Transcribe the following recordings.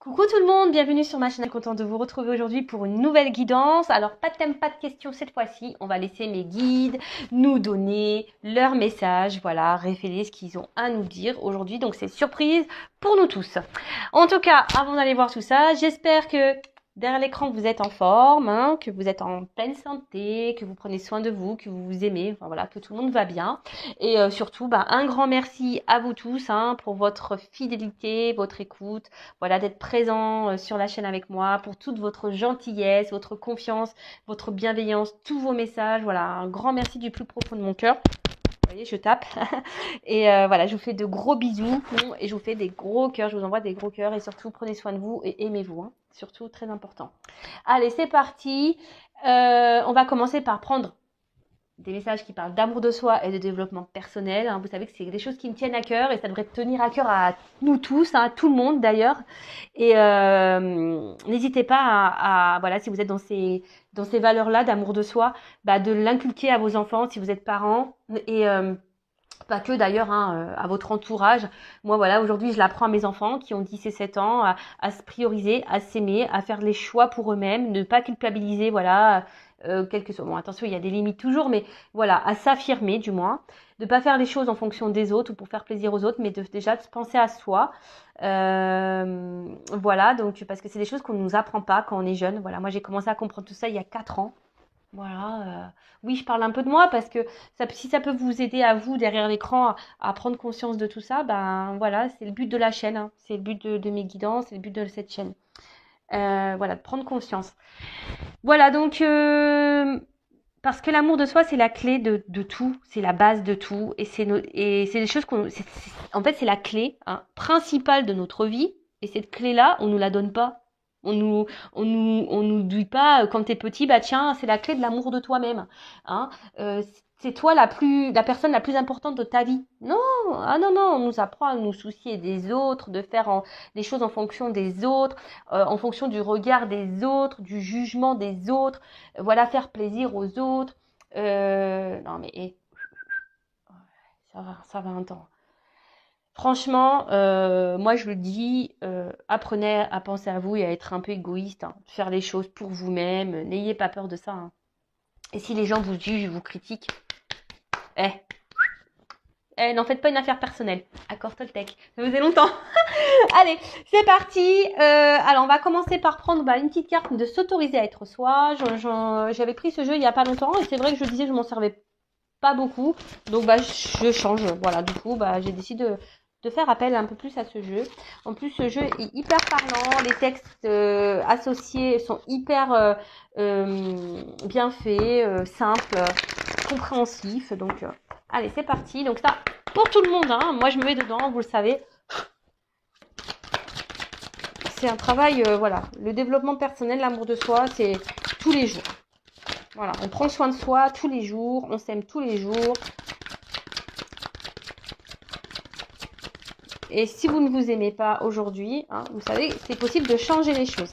Coucou tout le monde, bienvenue sur ma chaîne, contente de vous retrouver aujourd'hui pour une nouvelle guidance. Alors pas de thème, pas de questions cette fois-ci, on va laisser mes guides nous donner leur message, voilà, révéler ce qu'ils ont à nous dire aujourd'hui, donc c'est surprise pour nous tous. En tout cas, avant d'aller voir tout ça, j'espère que derrière l'écran vous êtes en forme, hein, que vous êtes en pleine santé, que vous prenez soin de vous, que vous vous aimez, enfin voilà, que tout le monde va bien. Et surtout, un grand merci à vous tous hein, pour votre fidélité, votre écoute. Voilà, d'être présent sur la chaîne avec moi, pour toute votre gentillesse, votre confiance, votre bienveillance, tous vos messages. Voilà, un grand merci du plus profond de mon cœur. Vous voyez, je tape. Et voilà, je vous fais de gros bisous et je vous fais des gros cœurs. Je vous envoie des gros cœurs et surtout, prenez soin de vous et aimez-vous. Hein. Surtout, très important. Allez, c'est parti. On va commencer par prendre des messages qui parlent d'amour de soi et de développement personnel. Hein. Vous savez que c'est des choses qui me tiennent à cœur et ça devrait tenir à cœur à nous tous, hein, à tout le monde d'ailleurs. Et n'hésitez pas voilà, si vous êtes dans ces valeurs-là d'amour de soi, de l'inculquer à vos enfants si vous êtes parents et pas que d'ailleurs hein, à votre entourage. Moi voilà, aujourd'hui je l'apprends à mes enfants qui ont 10 et 7 ans à se prioriser, à s'aimer, à faire les choix pour eux-mêmes, ne pas culpabiliser, voilà, quel que soit. Bon attention, il y a des limites toujours, mais voilà, à s'affirmer du moins, de pas faire les choses en fonction des autres ou pour faire plaisir aux autres, mais déjà de penser à soi. Voilà, donc parce que c'est des choses qu'on ne nous apprend pas quand on est jeune. Voilà, moi j'ai commencé à comprendre tout ça il y a 4 ans. Voilà, oui, je parle un peu de moi parce que si ça peut vous aider à vous derrière l'écran à prendre conscience de tout ça, voilà, c'est le but de la chaîne, hein. C'est le but de mes guidances, c'est le but de cette chaîne. Voilà, de prendre conscience. Voilà, donc parce que l'amour de soi, c'est la clé de tout, c'est la base de tout, et c'est des choses en fait, c'est la clé hein, principale de notre vie, et cette clé-là, on nous la donne pas. On nous dit pas quand t'es petit, tiens, c'est la clé de l'amour de toi-même. Hein. C'est toi la personne la plus importante de ta vie. Non, ah non, non, on nous apprend à nous soucier des autres, de faire des choses en fonction des autres, en fonction du regard des autres, du jugement des autres, voilà, faire plaisir aux autres. Non mais ça va un temps. Franchement, moi je le dis, apprenez à penser à vous et à être un peu égoïste, hein, faire les choses pour vous-même, n'ayez pas peur de ça. Hein. Et si les gens vous jugent, vous critiquent, eh, n'en faites pas une affaire personnelle. Accord Toltec, ça faisait longtemps. Allez, c'est parti. Alors on va commencer par prendre une petite carte de s'autoriser à être soi. J'avais pris ce jeu il y a pas longtemps et c'est vrai que je disais que je m'en servais pas beaucoup, donc je change. Voilà, du coup j'ai décidé de faire appel un peu plus à ce jeu. En plus, ce jeu est hyper parlant. Les textes associés sont hyper bien faits, simples, compréhensifs. Donc, allez, c'est parti. Donc ça, pour tout le monde, hein, moi je me mets dedans, vous le savez. C'est un travail, voilà. Le développement personnel, l'amour de soi, c'est tous les jours. Voilà, on prend soin de soi tous les jours, on s'aime tous les jours. Et si vous ne vous aimez pas aujourd'hui, hein, vous savez, c'est possible de changer les choses.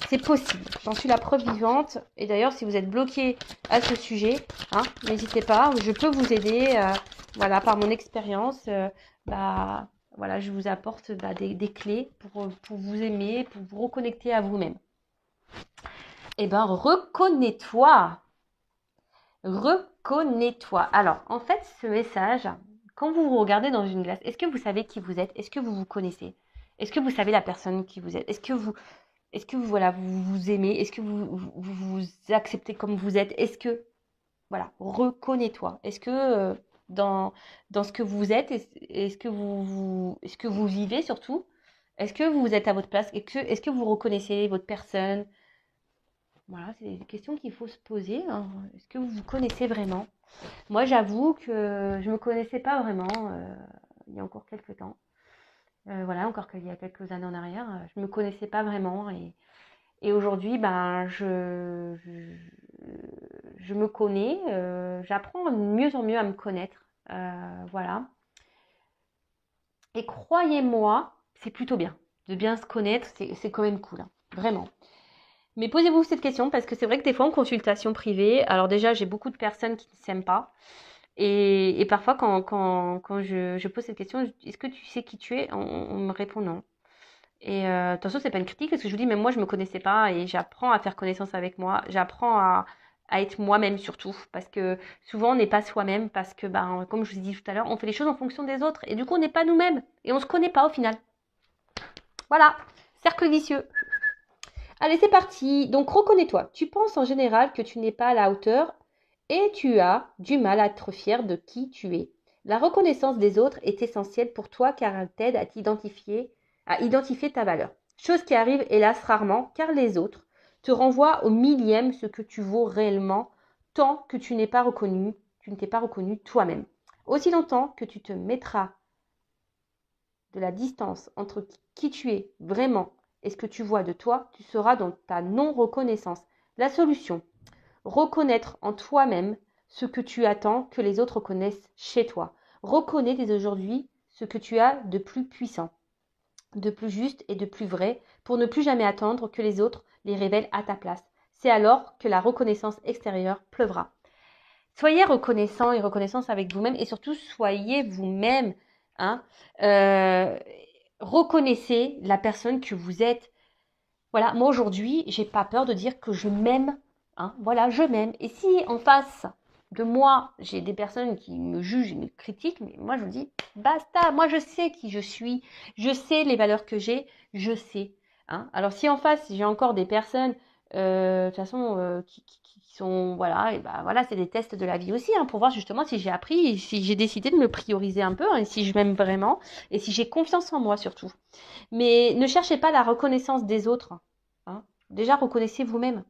C'est possible. J'en suis la preuve vivante. Et d'ailleurs, si vous êtes bloqué à ce sujet, hein, n'hésitez pas. Je peux vous aider. Voilà, par mon expérience, voilà, je vous apporte des clés pour vous aimer, pour vous reconnecter à vous-même. Eh bien, reconnais-toi. Reconnais-toi. Alors, en fait, ce message, quand vous vous regardez dans une glace, est-ce que vous savez qui vous êtes? Est-ce que vous vous connaissez? Est-ce que vous savez la personne qui vous êtes? Est-ce que vous voilà, vous vous aimez? Est-ce que vous acceptez comme vous êtes? Est-ce que, voilà, reconnais-toi. Est-ce que dans ce que vous êtes, est-ce que est-ce que vous vivez surtout? Est-ce que vous êtes à votre place? Est-ce que vous reconnaissez votre personne? Voilà, c'est des questions qu'il faut se poser. Hein. Est-ce que vous vous connaissez vraiment? Moi, j'avoue que je ne me connaissais pas vraiment il y a encore quelques temps. Voilà, encore qu'il y a quelques années en arrière, je ne me connaissais pas vraiment. Et aujourd'hui, je me connais. J'apprends de mieux en mieux à me connaître. Voilà. Et croyez-moi, c'est plutôt bien. De bien se connaître, c'est quand même cool. Hein, vraiment. Mais posez-vous cette question parce que c'est vrai que des fois en consultation privée, alors déjà j'ai beaucoup de personnes qui ne s'aiment pas et parfois quand je pose cette question, est-ce que tu sais qui tu es, on me répond non. Et attention, c'est pas une critique parce que je vous dis, même moi, je me connaissais pas et j'apprends à faire connaissance avec moi. J'apprends à être moi-même surtout parce que souvent on n'est pas soi-même parce que, ben, comme je vous ai dit tout à l'heure, on fait les choses en fonction des autres et du coup, on n'est pas nous-mêmes et on se connaît pas au final. Voilà, cercle vicieux. Allez, c'est parti. Donc, reconnais-toi. Tu penses en général que tu n'es pas à la hauteur et tu as du mal à être fier de qui tu es. La reconnaissance des autres est essentielle pour toi car elle t'aide à identifier ta valeur. Chose qui arrive hélas rarement car les autres te renvoient au millième ce que tu vaux réellement tant que tu ne t'es pas reconnu toi-même. Aussi longtemps que tu te mettras de la distance entre qui tu es vraiment et ce que tu vois de toi, tu seras dans ta non-reconnaissance. La solution, reconnaître en toi-même ce que tu attends que les autres reconnaissent chez toi. Reconnais dès aujourd'hui ce que tu as de plus puissant, de plus juste et de plus vrai pour ne plus jamais attendre que les autres les révèlent à ta place. C'est alors que la reconnaissance extérieure pleuvra. Soyez reconnaissant et reconnaissance avec vous-même et surtout soyez vous-même. Hein. Euh, Reconnaissez la personne que vous êtes. Voilà, moi aujourd'hui, j'ai pas peur de dire que je m'aime. Hein. Voilà, je m'aime. Et si en face de moi, j'ai des personnes qui me jugent et me critiquent, mais moi je vous dis, basta, moi je sais qui je suis, je sais les valeurs que j'ai, je sais. Hein. Alors si en face, j'ai encore des personnes, de toute façon, qui sont, voilà, et ben voilà, c'est des tests de la vie aussi, hein, pour voir justement si j'ai appris, et si j'ai décidé de me prioriser un peu, hein, et si je m'aime vraiment, et si j'ai confiance en moi surtout. Mais ne cherchez pas la reconnaissance des autres. Hein. Déjà, reconnaissez vous-même.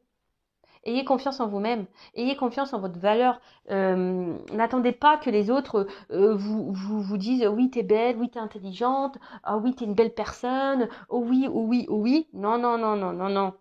Ayez confiance en vous-même. Ayez confiance en votre valeur. N'attendez pas que les autres vous disent oui, t'es belle, oui, t'es intelligente, ah oui, t'es une belle personne, oh oui, oh oui, oh oui. Non, non, non, non, non, non.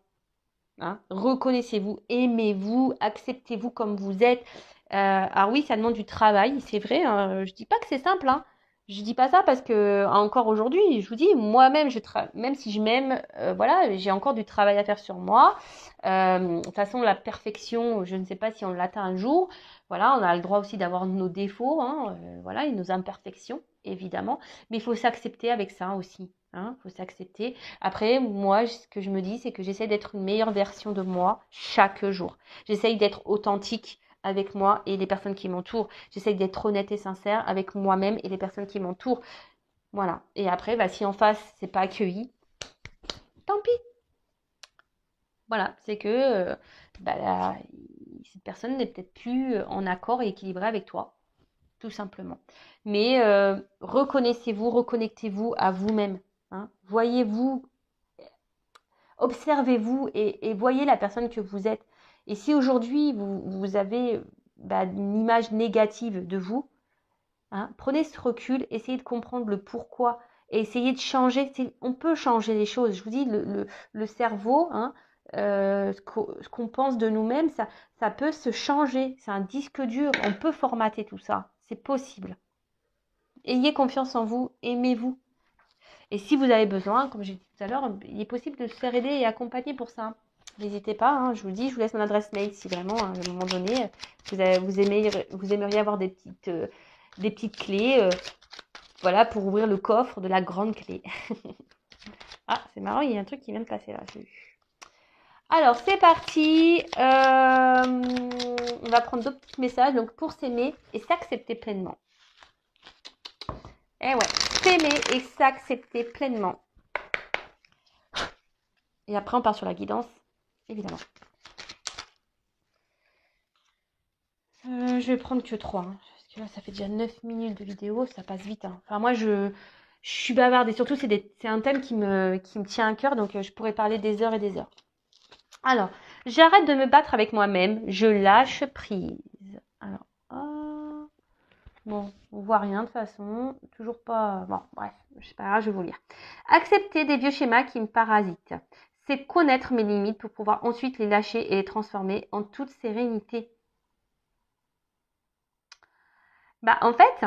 Hein. Reconnaissez-vous, aimez-vous, acceptez-vous comme vous êtes. Alors oui, ça demande du travail, c'est vrai. Hein. Je dis pas que c'est simple. Hein. Je dis pas ça parce que encore aujourd'hui, je vous dis, moi-même, même si je m'aime, voilà, j'ai encore du travail à faire sur moi. De toute façon, la perfection, je ne sais pas si on l'atteint un jour. Voilà, on a le droit aussi d'avoir nos défauts, hein, voilà, et nos imperfections, évidemment. Mais il faut s'accepter avec ça aussi. Hein, faut s'accepter. Après, moi, ce que je me dis, c'est que j'essaie d'être une meilleure version de moi chaque jour. J'essaye d'être authentique avec moi et les personnes qui m'entourent. J'essaye d'être honnête et sincère avec moi-même et les personnes qui m'entourent. Voilà. Et après, bah, si en face, c'est pas accueilli, tant pis. Voilà. C'est que cette personne n'est peut-être plus en accord et équilibrée avec toi, tout simplement. Mais reconnaissez-vous, reconnectez-vous à vous-même. Hein. Voyez-vous, observez-vous et voyez la personne que vous êtes. Et si aujourd'hui vous avez une image négative de vous, hein, prenez ce recul, essayez de comprendre le pourquoi et essayez de changer. On peut changer les choses. Je vous dis, le cerveau, hein, ce qu'on pense de nous-mêmes, ça peut se changer. C'est un disque dur. On peut formater tout ça. C'est possible. Ayez confiance en vous, aimez-vous. Et si vous avez besoin, comme j'ai dit tout à l'heure, il est possible de se faire aider et accompagner pour ça. N'hésitez pas, hein, je vous dis, je vous laisse mon adresse mail si vraiment, à un moment donné, vous aimeriez avoir des petites clés, voilà, pour ouvrir le coffre de la grande clé. Ah, c'est marrant, il y a un truc qui vient de passer là, j'ai vu. Alors, c'est parti. On va prendre d'autres petits messages. Donc, pour s'aimer et s'accepter pleinement. Eh ouais, s'aimer et s'accepter pleinement. Et après, on part sur la guidance, évidemment. Je vais prendre que 3. Hein, parce que là, ça fait déjà 9 minutes de vidéo. Ça passe vite. Hein. Enfin, moi, je suis bavarde. Et surtout, c'est un thème qui me tient à cœur. Donc, je pourrais parler des heures et des heures. Alors, j'arrête de me battre avec moi-même. Je lâche prise. Alors, bon, on voit rien de toute façon. Toujours pas... Bon, bref, c'est pas grave, je vais vous lire. Accepter des vieux schémas qui me parasitent. C'est connaître mes limites pour pouvoir ensuite les lâcher et les transformer en toute sérénité. En fait,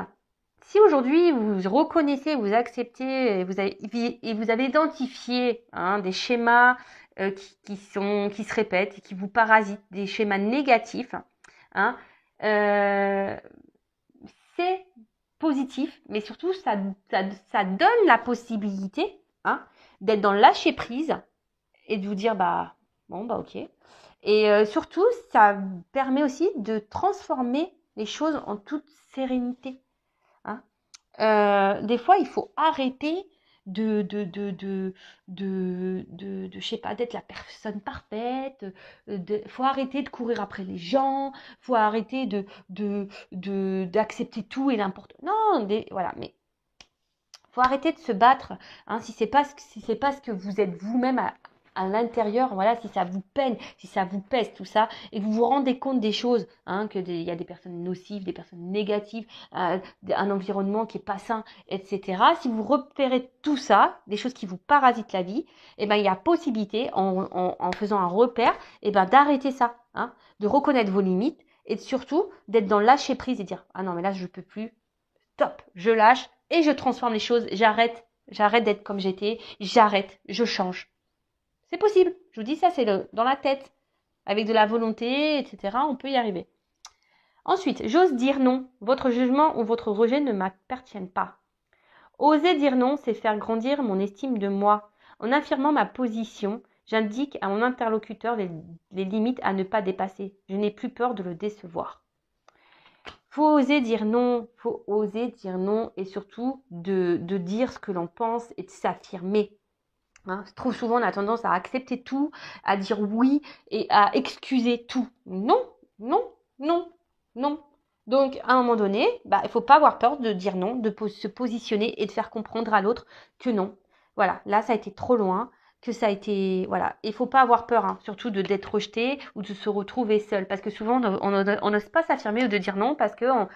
si aujourd'hui vous reconnaissez, vous acceptez et vous avez identifié des schémas qui se répètent et qui vous parasitent, des schémas négatifs, hein, c'est positif, mais surtout ça donne la possibilité d'être dans le lâcher prise et de vous dire bah bon bah ok. Et surtout, ça permet aussi de transformer les choses en toute sérénité. Hein. Des fois, il faut arrêter je sais pas, d'être la personne parfaite. Faut arrêter de courir après les gens. Faut arrêter d'accepter tout et n'importe. Non, voilà, mais faut arrêter de se battre. Hein, si c'est pas ce que vous êtes vous-même à l'intérieur, voilà, si ça vous peine, si ça vous pèse, tout ça, et que vous vous rendez compte des choses, hein, il y a des personnes nocives, des personnes négatives, un environnement qui est pas sain, etc. Si vous repérez tout ça, des choses qui vous parasitent la vie, eh ben, il y a possibilité, en faisant un repère, eh ben, d'arrêter ça, hein, de reconnaître vos limites, et surtout, d'être dans le lâcher prise et dire, ah non, mais là, je peux plus, stop, je lâche, et je transforme les choses, j'arrête d'être comme j'étais, je change. C'est possible. Je vous dis ça, c'est dans la tête. Avec de la volonté, etc., on peut y arriver. Ensuite, j'ose dire non. Votre jugement ou votre rejet ne m'appartiennent pas. Oser dire non, c'est faire grandir mon estime de moi. En affirmant ma position, j'indique à mon interlocuteur les limites à ne pas dépasser. Je n'ai plus peur de le décevoir. Faut oser dire non et surtout de dire ce que l'on pense et de s'affirmer. Hein, trop souvent, on a tendance à accepter tout, à dire oui et à excuser tout. Non, non, non, non. Donc, à un moment donné, il ne faut pas avoir peur de dire non, de se positionner et de faire comprendre à l'autre que non. Voilà, là, ça a été trop loin, que ça a été... Voilà, il ne faut pas avoir peur, hein, surtout d'être rejeté ou de se retrouver seul. Parce que souvent, on n'ose pas s'affirmer ou de dire non parce qu'on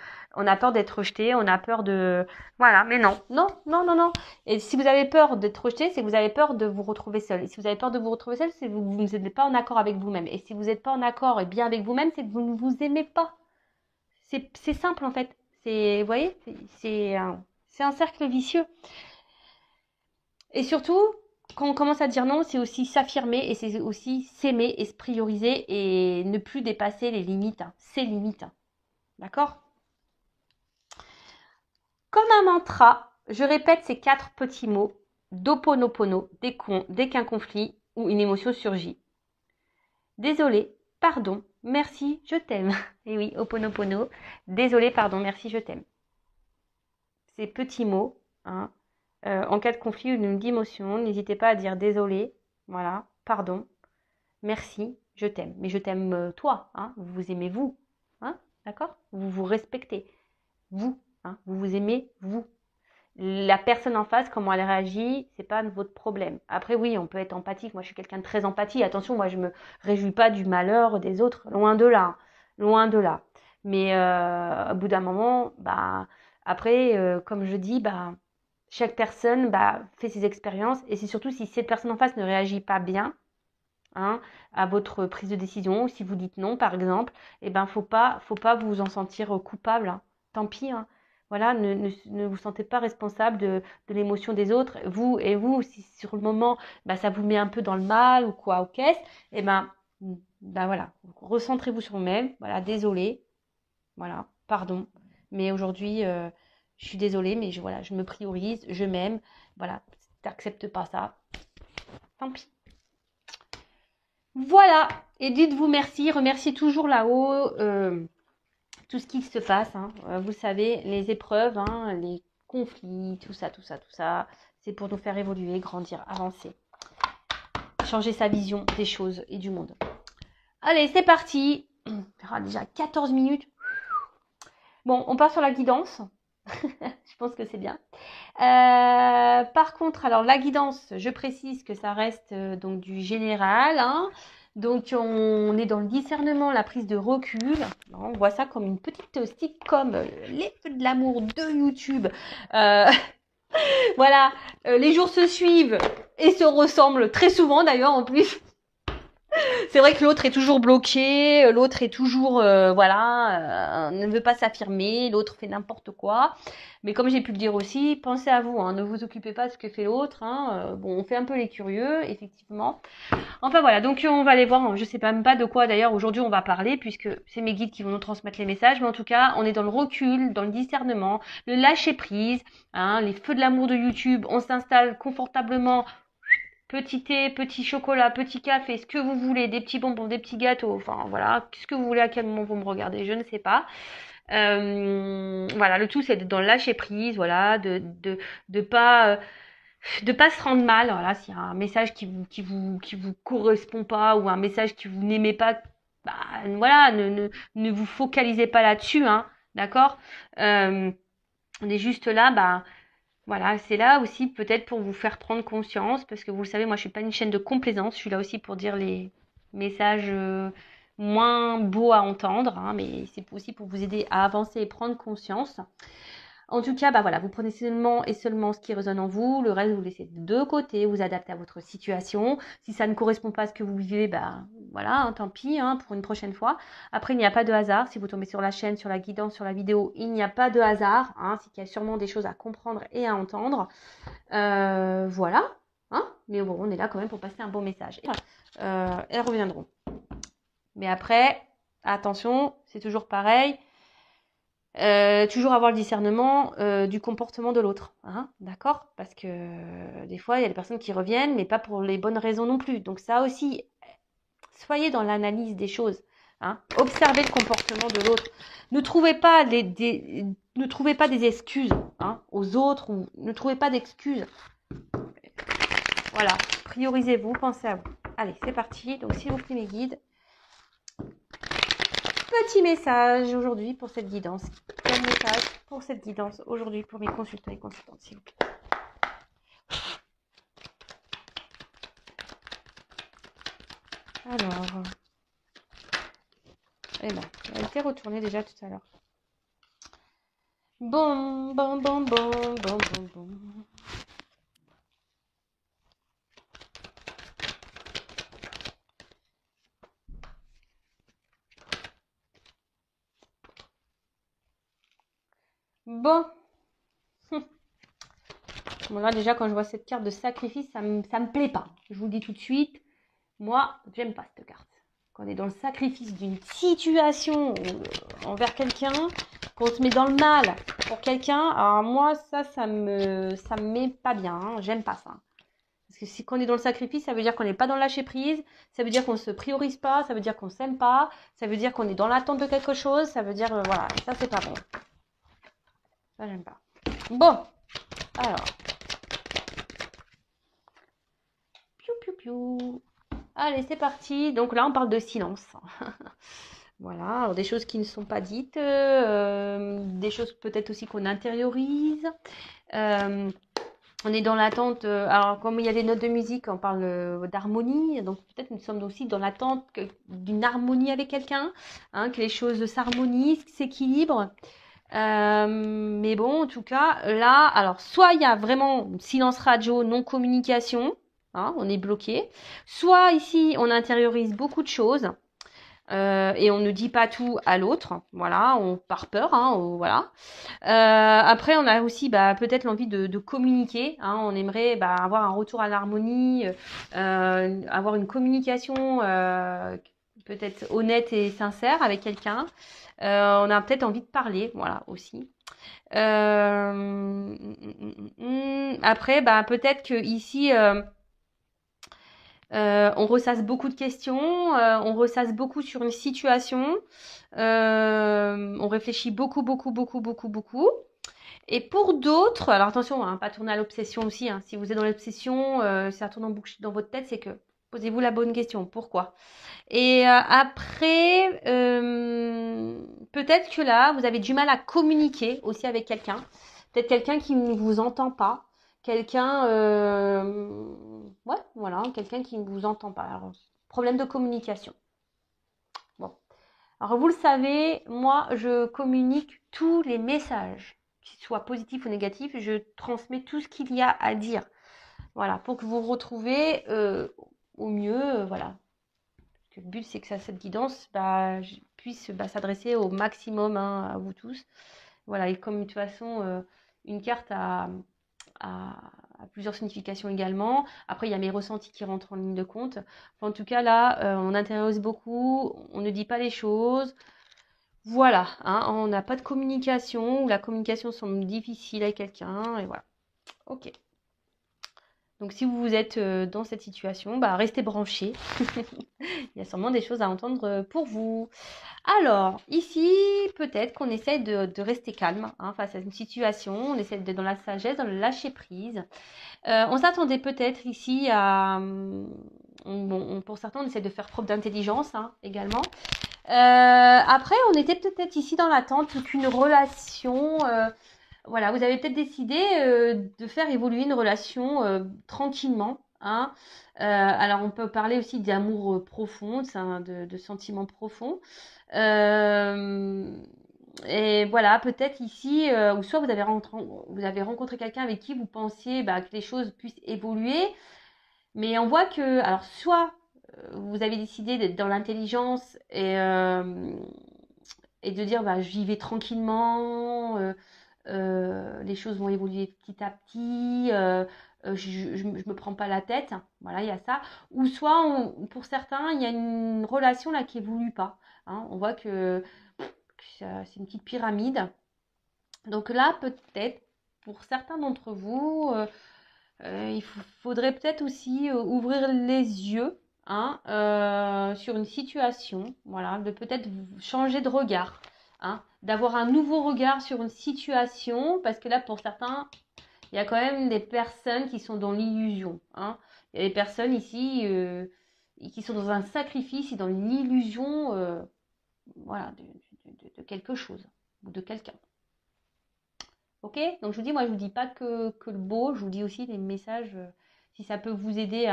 a peur d'être rejeté, on a peur de... Voilà, mais non, non, non, non, non. Et si vous avez peur d'être rejeté, c'est que vous avez peur de vous retrouver seul. Et si vous avez peur de vous retrouver seul, c'est que vous n'êtes pas en accord avec vous-même. Et si vous n'êtes pas en accord et bien avec vous-même, c'est que vous ne vous aimez pas. C'est simple en fait. Vous voyez, c'est un cercle vicieux. Et surtout, quand on commence à dire non, c'est aussi s'affirmer et c'est aussi s'aimer et se prioriser et ne plus dépasser les limites, hein, ses limites. Hein. D'accord ? Comme un mantra, je répète ces 4 petits mots d'Ho'oponopono dès qu'un conflit ou une émotion surgit. Désolé, pardon, merci, je t'aime. Et oui, Ho'oponopono, désolé, pardon, merci, je t'aime. Ces petits mots, hein, en cas de conflit ou d'une émotion, n'hésitez pas à dire désolé, voilà, pardon, merci, je t'aime. Mais je t'aime toi, hein, vous vous aimez vous, hein, d'accord ? Vous vous respectez, vous, hein, vous vous aimez vous. La personne en face, comment elle réagit, c'est pas votre problème. Après, oui, on peut être empathique. Moi, je suis quelqu'un de très empathique. Attention, moi, je me réjouis pas du malheur des autres. Loin de là. Loin de là. Mais au bout d'un moment, après, comme je dis, chaque personne fait ses expériences. Et c'est surtout si cette personne en face ne réagit pas bien, hein, à votre prise de décision, ou si vous dites non, par exemple, faut pas vous en sentir coupable. Hein. Tant pis, hein. Voilà, ne vous sentez pas responsable de l'émotion des autres. Vous, si sur le moment, ça vous met un peu dans le mal ou quoi, ou qu'est-ce, voilà, recentrez-vous sur vous-même. Voilà, désolé, voilà, pardon. Mais aujourd'hui, je suis désolée, mais je me priorise, je m'aime. Voilà, si t'acceptes pas ça, tant pis. Voilà, et dites-vous merci, remerciez toujours là-haut tout ce qui se passe. Hein. Vous savez, les épreuves, hein, les conflits, tout ça, c'est pour nous faire évoluer, grandir, avancer. Changer sa vision des choses et du monde. Allez, c'est parti. On fera déjà 14 minutes. Bon, on part sur la guidance. Je pense que c'est bien. Par contre, alors la guidance, je précise que ça reste donc du général. Hein. Donc, on est dans le discernement, la prise de recul. On voit ça comme une petite sitcom, les feux de l'amour de YouTube. Voilà, les jours se suivent et se ressemblent très souvent d'ailleurs en plus. C'est vrai que l'autre est toujours bloqué, l'autre est toujours, ne veut pas s'affirmer, l'autre fait n'importe quoi. Mais comme j'ai pu le dire aussi, pensez à vous, hein, ne vous occupez pas de ce que fait l'autre. Hein, on fait un peu les curieux, effectivement. Enfin voilà, donc on va aller voir, je sais même pas de quoi d'ailleurs aujourd'hui on va parler, puisque c'est mes guides qui vont nous transmettre les messages. Mais en tout cas, on est dans le recul, dans le discernement, le lâcher prise, hein, les feux de l'amour de YouTube, on s'installe confortablement petit thé, petit chocolat, petit café, ce que vous voulez, des petits bonbons, des petits gâteaux, enfin voilà, ce que vous voulez, à quel moment vous me regardez, je ne sais pas. Voilà, le tout c'est d'être dans le lâcher prise, voilà, de pas de pas se rendre mal, voilà, s'il y a un message qui vous correspond pas ou un message que vous n'aimez pas, bah voilà, ne vous focalisez pas là-dessus, hein, d'accord. On est juste là, bah voilà, c'est là aussi peut-être pour vous faire prendre conscience, parce que vous le savez, moi je suis pas une chaîne de complaisance, je suis là aussi pour dire les messages moins beaux à entendre, hein, mais c'est aussi pour vous aider à avancer et prendre conscience. En tout cas, bah voilà, vous prenez seulement et seulement ce qui résonne en vous, le reste vous laissez de côté, vous adaptez à votre situation. Si ça ne correspond pas à ce que vous vivez, bah voilà, hein, tant pis, hein, pour une prochaine fois. Après, il n'y a pas de hasard. Si vous tombez sur la chaîne, sur la guidance, sur la vidéo, il n'y a pas de hasard. Hein, c'est qu'il y a sûrement des choses à comprendre et à entendre. Voilà. Hein, mais bon, on est là quand même pour passer un bon message. Elles reviendront. Mais après, attention, c'est toujours pareil. Toujours avoir le discernement du comportement de l'autre, hein, d'accord? Parce que des fois, il y a des personnes qui reviennent, mais pas pour les bonnes raisons non plus. Donc ça aussi, soyez dans l'analyse des choses, hein. Observez le comportement de l'autre. Ne trouvez pas ne trouvez pas des excuses, hein, aux autres, ou ne trouvez pas d'excuses. Voilà, priorisez-vous, pensez à vous. Allez, c'est parti. Donc, s'il vous plaît, mes guides, petit message aujourd'hui pour cette guidance. Quel message pour cette guidance aujourd'hui pour mes consultants et consultantes, s'il vous plaît. Alors, eh ben, elle était retournée déjà tout à l'heure. Bon. Bon. Bon, là, déjà, quand je vois cette carte de sacrifice, ça me plaît pas. Je vous le dis tout de suite. Moi, j'aime pas cette carte. Quand on est dans le sacrifice d'une situation envers quelqu'un, qu'on se met dans le mal pour quelqu'un, alors moi, ça me met pas bien. Hein. J'aime pas ça. Parce que si on est dans le sacrifice, ça veut dire qu'on n'est pas dans le lâcher prise, ça veut dire qu'on ne se priorise pas, ça veut dire qu'on s'aime pas, ça veut dire qu'on est dans l'attente de quelque chose, ça veut dire, voilà, ça c'est pas bon. Ça, j'aime pas. Bon, alors. Piou. Allez, c'est parti. Donc là, on parle de silence. Voilà, alors des choses qui ne sont pas dites, des choses peut-être aussi qu'on intériorise. On est dans l'attente, alors comme il y a des notes de musique, on parle d'harmonie, donc peut-être nous sommes aussi dans l'attente d'une harmonie avec quelqu'un, hein, que les choses s'harmonisent, s'équilibrent. Mais bon, en tout cas, là, alors soit il y a vraiment silence radio, non-communication, hein, on est bloqué, soit ici on intériorise beaucoup de choses. Et on ne dit pas tout à l'autre, voilà, on par peur, hein, voilà. Après, on a aussi peut-être l'envie de communiquer, hein, on aimerait avoir un retour à l'harmonie, avoir une communication peut-être honnête et sincère avec quelqu'un. On a peut-être envie de parler, voilà, aussi. Après, peut-être que ici on ressasse beaucoup de questions, on ressasse beaucoup sur une situation, on réfléchit beaucoup. Et pour d'autres, alors attention, hein, pas tourner à l'obsession aussi, hein, si vous êtes dans l'obsession, ça tourne en boucle dans votre tête, c'est que posez-vous la bonne question, pourquoi? Et après, peut-être que là, vous avez du mal à communiquer aussi avec quelqu'un, peut-être quelqu'un qui ne vous entend pas, quelqu'un, ouais, voilà, quelqu'un qui ne vous entend pas. Alors, problème de communication. Bon, alors vous le savez, moi, je communique tous les messages, qu'ils soient positifs ou négatifs, je transmets tout ce qu'il y a à dire. Voilà, pour que vous vous retrouvez au mieux, voilà. Le but, c'est que cette guidance puisse s'adresser au maximum, hein, à vous tous. Voilà, et comme de toute façon, une carte a plusieurs significations également. Après, il y a mes ressentis qui rentrent en ligne de compte. Enfin, en tout cas, là, on intéresse beaucoup, on ne dit pas les choses. Voilà, hein, on n'a pas de communication, ou la communication semble difficile avec quelqu'un, et voilà. Ok. Donc si vous êtes dans cette situation, bah, restez branchés. Il y a sûrement des choses à entendre pour vous. Alors, ici, peut-être qu'on essaie de rester calme hein, face à une situation. On essaie d'être dans la sagesse, dans le lâcher prise. On s'attendait peut-être ici à... pour certains, on essaie de faire preuve d'intelligence hein, également. Après, on était peut-être ici dans l'attente qu'une relation... voilà, vous avez peut-être décidé de faire évoluer une relation tranquillement. Hein. Alors, on peut parler aussi d'amour profond, de sentiments profonds. Et voilà, peut-être ici, ou soit vous avez rencontré quelqu'un avec qui vous pensiez bah, que les choses puissent évoluer, mais on voit que, alors soit vous avez décidé d'être dans l'intelligence et de dire bah, j'y vais tranquillement, les choses vont évoluer petit à petit, je me prends pas la tête, voilà, il y a ça. Ou soit, pour certains, il y a une relation là qui évolue pas. Hein. On voit que c'est une petite pyramide. Donc là, peut-être, pour certains d'entre vous, il faudrait peut-être aussi ouvrir les yeux hein, sur une situation, voilà, de peut-être changer de regard, hein, d'avoir un nouveau regard sur une situation, parce que là, pour certains, il y a quand même des personnes qui sont dans l'illusion. Hein. Il y a des personnes ici qui sont dans un sacrifice et dans l'illusion voilà, de quelque chose ou de quelqu'un. Ok? Donc je vous dis, moi je vous dis pas que le beau, je vous dis aussi les messages, si ça peut vous aider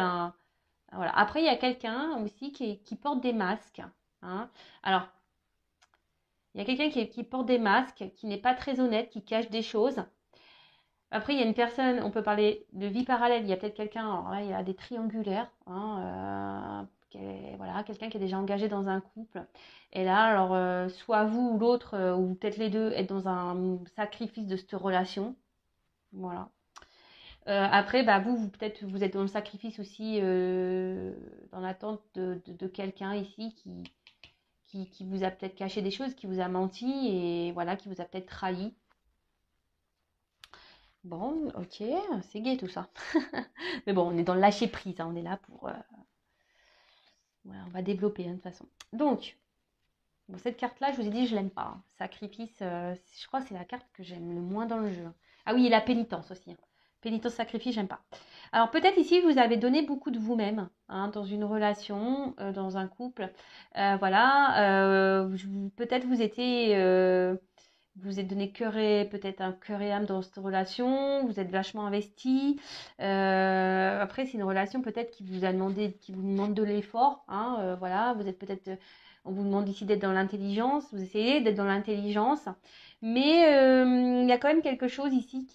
voilà. Après, il y a quelqu'un aussi qui porte des masques. Hein. Alors, il y a quelqu'un qui porte des masques, qui n'est pas très honnête, qui cache des choses. Après, il y a une personne, on peut parler de vie parallèle, il y a peut-être quelqu'un, alors là, il y a des triangulaires, hein, voilà, quelqu'un qui est déjà engagé dans un couple. Et là, alors, soit vous ou l'autre, ou peut-être les deux, êtes dans un sacrifice de cette relation. Voilà. Après, bah, peut-être vous êtes dans le sacrifice aussi, dans l'attente de quelqu'un ici qui vous a peut-être caché des choses, qui vous a menti et voilà, qui vous a peut-être trahi. Bon, ok, c'est gai tout ça. Mais bon, on est dans le lâcher prise, hein, on est là pour... voilà, on va développer hein, de toute façon. Donc, bon, cette carte-là, je vous ai dit, je l'aime pas. Hein. Sacrifice, je crois que c'est la carte que j'aime le moins dans le jeu. Ah oui, et la pénitence aussi. Hein. Pénitence, sacrifice, j'aime pas. Alors peut-être ici, vous avez donné beaucoup de vous-même hein, dans une relation, dans un couple. Voilà, peut-être vous étiez... vous êtes donné peut-être un cœur et âme dans cette relation, vous êtes vachement investi. Après, c'est une relation peut-être qui vous demande de l'effort. Hein, voilà, vous êtes peut-être, on vous demande ici d'être dans l'intelligence, vous essayez d'être dans l'intelligence, mais il y a quand même quelque chose ici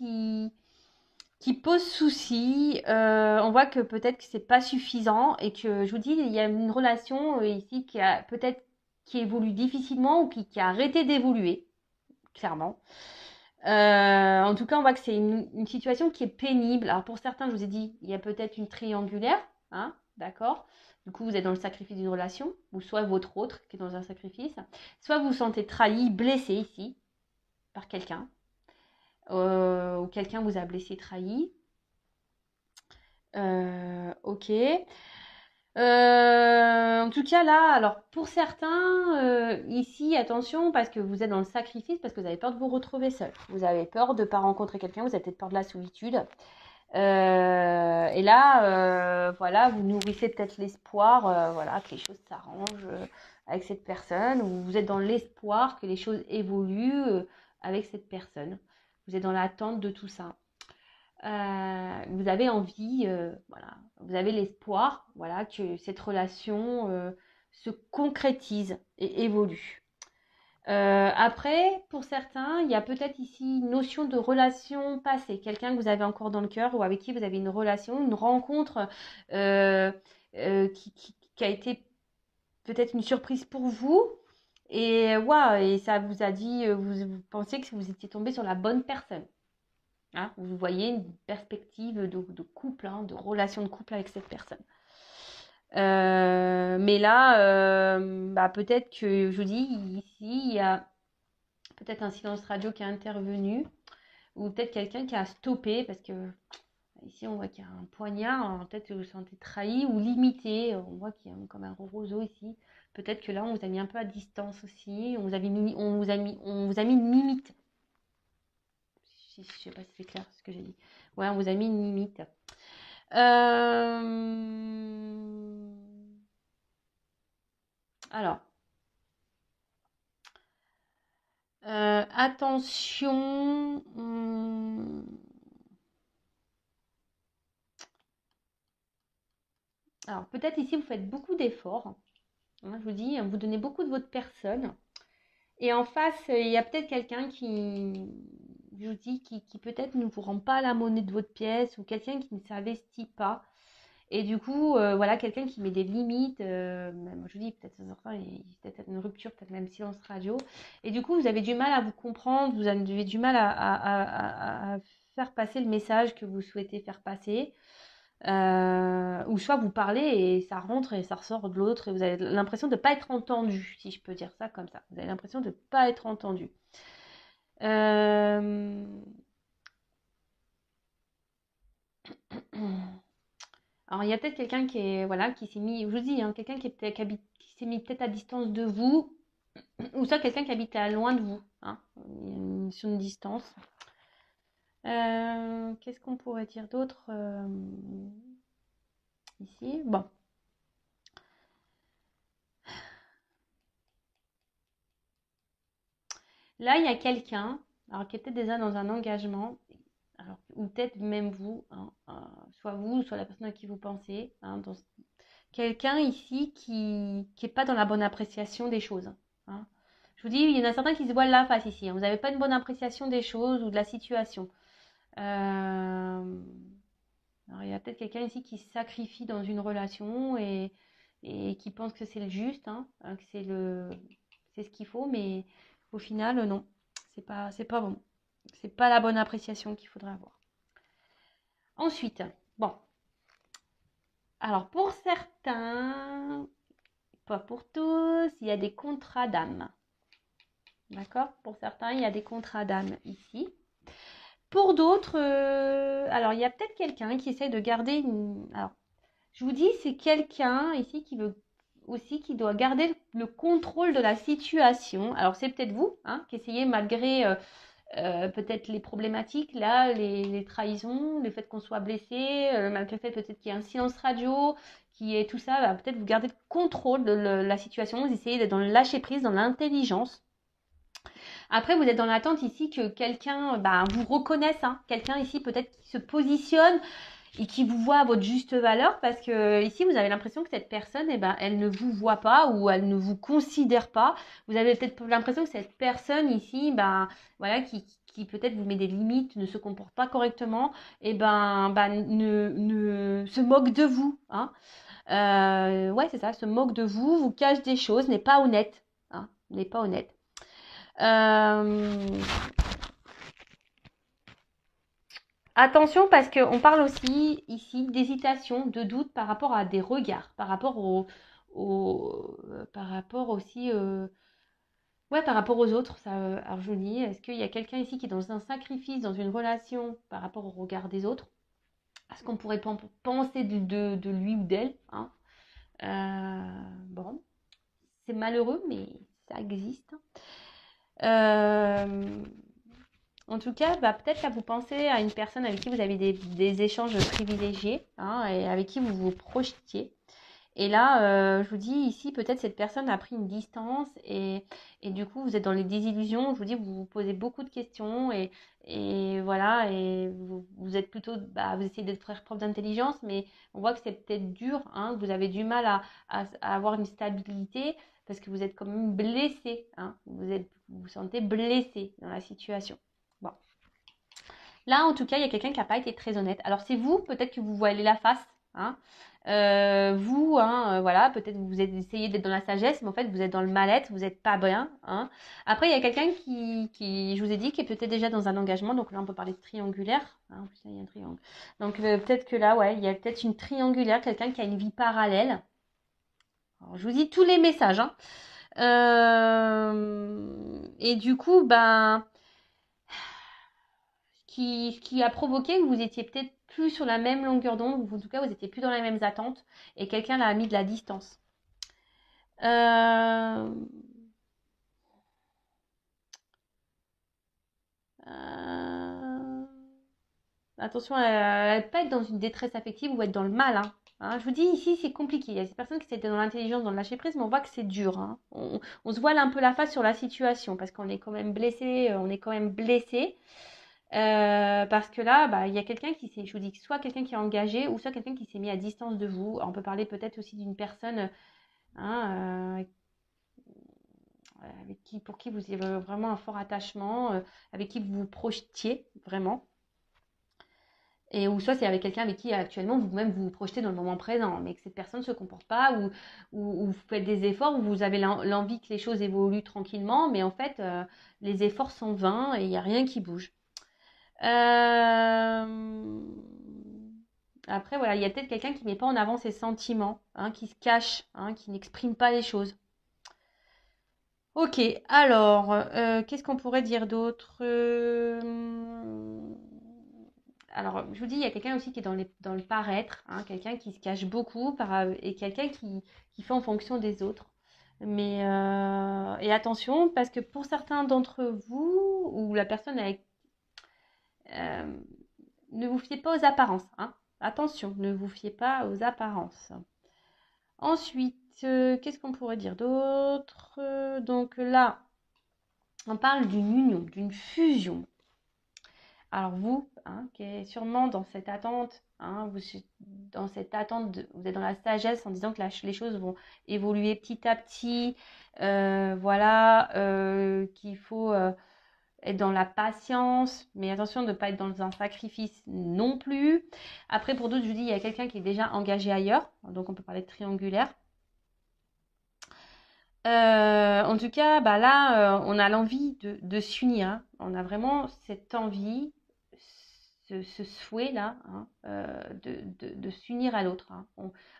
qui pose souci. On voit que peut-être que c'est pas suffisant et que je vous dis, il y a une relation ici qui a peut-être qui évolue difficilement ou qui a arrêté d'évoluer clairement. En tout cas, on voit que c'est une situation qui est pénible. Alors pour certains, je vous ai dit, il y a peut-être une triangulaire, hein, d'accord. Du coup, vous êtes dans le sacrifice d'une relation, ou soit votre autre qui est dans un sacrifice, soit vous vous sentez trahi, blessé ici par quelqu'un, ou quelqu'un vous a blessé, trahi. Ok. En tout cas là, alors pour certains, ici, attention, parce que vous êtes dans le sacrifice, parce que vous avez peur de vous retrouver seul. Vous avez peur de ne pas rencontrer quelqu'un, vous avez peut-être peur de la solitude. Et là, voilà, vous nourrissez peut-être l'espoir, voilà, que les choses s'arrangent avec cette personne, ou vous êtes dans l'espoir que les choses évoluent avec cette personne. Vous êtes dans l'attente de tout ça. Vous avez envie, voilà, vous avez l'espoir, voilà, que cette relation se concrétise et évolue. Après, pour certains, il y a peut-être ici une notion de relation passée, quelqu'un que vous avez encore dans le cœur ou avec qui vous avez une relation, une rencontre qui a été peut-être une surprise pour vous. Et, et ça vous a dit, vous pensiez que vous étiez tombé sur la bonne personne. Hein, vous voyez une perspective de couple, hein, de relation de couple avec cette personne. Mais là, peut-être que je vous dis, ici, il y a peut-être un silence radio qui est intervenu, ou peut-être quelqu'un qui a stoppé parce que Ici, on voit qu'il y a un poignard, hein, peut-être que vous vous sentez trahi ou limité. On voit qu'il y a comme un roseau ici. Peut-être que là, on vous a mis un peu à distance aussi. On vous a mis une limite. Je sais pas si c'est clair ce que j'ai dit. Ouais, on vous a mis une limite. Alors, attention. Alors, peut-être ici, vous faites beaucoup d'efforts. Hein, je vous dis, vous donnez beaucoup de votre personne. Et en face, il y a peut-être quelqu'un qui, je vous dis, qui peut-être ne vous rend pas la monnaie de votre pièce ou quelqu'un qui ne s'investit pas. Et du coup, voilà, quelqu'un qui met des limites. Moi, je vous dis, peut-être il y a peut-être une rupture, peut-être même silence radio. Et du coup, vous avez du mal à vous comprendre, vous avez du mal à faire passer le message que vous souhaitez faire passer. Ou soit vous parlez et ça rentre et ça ressort de l'autre et vous avez l'impression de ne pas être entendu, si je peux dire ça comme ça. Vous avez l'impression de ne pas être entendu. Euh... Alors, il y a peut-être quelqu'un qui est, voilà, qui s'est mis, je vous dis, hein, quelqu'un qui s'est mis peut-être à distance de vous, ou soit quelqu'un qui habite à loin de vous, hein, sur une distance. Qu'est-ce qu'on pourrait dire d'autre ici? Bon. Là, il y a quelqu'un, alors qui est peut-être déjà dans un engagement, alors, ou peut-être même vous, hein, soit vous, soit la personne à qui vous pensez, hein, quelqu'un ici qui n'est pas dans la bonne appréciation des choses. Hein. Je vous dis, il y en a certains qui se voilent la face ici. Hein. Vous n'avez pas une bonne appréciation des choses ou de la situation. Alors, il y a peut-être quelqu'un ici qui se sacrifie dans une relation et qui pense que c'est le juste, hein, que c'est ce qu'il faut, mais au final, non, c'est pas bon. C'est pas la bonne appréciation qu'il faudrait avoir. Ensuite, bon, alors pour certains, pas pour tous, il y a des contrats d'âme. D'accord? Pour certains, il y a des contrats d'âme ici. Pour d'autres, alors il y a peut-être quelqu'un qui essaie de garder une. Alors, je vous dis, c'est quelqu'un ici qui veut aussi qui doit garder le contrôle de la situation. Alors, c'est peut-être vous hein, qui essayez malgré peut-être les problématiques, là, les trahisons, le fait qu'on soit blessé, malgré le fait peut-être qu'il y ait un silence radio, qui est tout ça, bah, peut-être vous gardez le contrôle de la situation, vous essayez d'être dans le lâcher-prise, dans l'intelligence. Après, vous êtes dans l'attente ici que quelqu'un bah, vous reconnaisse, hein, quelqu'un ici peut-être qui se positionne et qui vous voit à votre juste valeur parce que ici vous avez l'impression que cette personne eh ben, elle ne vous voit pas ou elle ne vous considère pas. Vous avez peut-être l'impression que cette personne ici ben, voilà, qui peut-être vous met des limites, ne se comporte pas correctement et ne se moque de vous. Hein. Ouais, c'est ça, se moque de vous, vous cache des choses, n'est pas honnête. Hein, n'est pas honnête. Attention parce qu'on parle aussi ici d'hésitation, de doute par rapport à des regards, par rapport par rapport aussi, ouais, par rapport aux autres. Ça, alors je vous dis, est-ce qu'il y a quelqu'un ici qui est dans un sacrifice, dans une relation par rapport au regard des autres? Est-ce qu'on pourrait penser de lui ou d'elle hein bon, c'est malheureux, mais ça existe. En tout cas, bah, peut-être là, vous pensez à une personne avec qui vous avez des échanges privilégiés hein, et avec qui vous vous projetiez. Et là, je vous dis ici, peut-être cette personne a pris une distance et du coup, vous êtes dans les désillusions. Je vous dis, vous vous posez beaucoup de questions et voilà, et vous êtes plutôt, bah, vous essayez de faire preuve d'intelligence, mais on voit que c'est peut-être dur, hein, que vous avez du mal à avoir une stabilité parce que vous êtes quand même blessé, hein, vous vous sentez blessé dans la situation. Bon. Là, en tout cas, il y a quelqu'un qui n'a pas été très honnête. Alors, c'est vous, peut-être que vous voilez la face. Hein. Vous, hein, voilà, peut-être que vous essayez d'être dans la sagesse, mais en fait, vous êtes dans le mal-être, vous n'êtes pas bien. Hein. Après, il y a quelqu'un qui, je vous ai dit, qui est peut-être déjà dans un engagement. Donc là, on peut parler de triangulaire. Hein, en plus, là, il y a un triangle. Donc, peut-être que là, ouais, il y a peut-être une triangulaire, quelqu'un qui a une vie parallèle. Alors, je vous dis tous les messages. Hein. Et du coup, ben... Ce qui a provoqué que vous étiez peut-être plus sur la même longueur d'onde, ou en tout cas, vous n'étiez plus dans les mêmes attentes, et quelqu'un l'a mis de la distance. Euh, euh, Attention à ne pas être dans une détresse affective ou être dans le mal. Je vous dis, ici, c'est compliqué. Il y a des personnes qui étaient dans l'intelligence, dans le lâcher prise, mais on voit que c'est dur. On se voile un peu la face sur la situation parce qu'on est quand même blessé. Parce que là, il y a quelqu'un qui s'est, je vous dis, soit quelqu'un qui est engagé ou soit quelqu'un qui s'est mis à distance de vous. On peut parler peut-être aussi d'une personne pour qui vous avez vraiment un fort attachement, avec qui vous vous projetiez vraiment. Et ou soit c'est avec quelqu'un avec qui actuellement vous-même vous vous projetez dans le moment présent, mais que cette personne ne se comporte pas, ou vous faites des efforts, où vous avez l'envie que les choses évoluent tranquillement, mais en fait, les efforts sont vains et il n'y a rien qui bouge. Après, voilà, il y a peut-être quelqu'un qui ne met pas en avant ses sentiments, qui se cache, qui n'exprime pas les choses. Ok, alors, qu'est-ce qu'on pourrait dire d'autre Alors, je vous dis, il y a quelqu'un aussi qui est dans le paraître, quelqu'un qui se cache beaucoup et quelqu'un qui fait en fonction des autres. Mais, et attention, parce que pour certains d'entre vous, ou la personne avec... ne vous fiez pas aux apparences. Attention, ne vous fiez pas aux apparences. Ensuite, qu'est-ce qu'on pourrait dire d'autre Donc là, on parle d'une union, d'une fusion. Alors vous, qui êtes sûrement dans cette attente, vous êtes dans la sagesse en disant que les choses vont évoluer petit à petit, qu'il faut être dans la patience, mais attention de ne pas être dans un sacrifice non plus. Après, pour d'autres, je vous dis, il y a quelqu'un qui est déjà engagé ailleurs, donc on peut parler de triangulaire. En tout cas, là, on a l'envie de s'unir. On a vraiment cette envie, ce souhait-là, de s'unir à l'autre.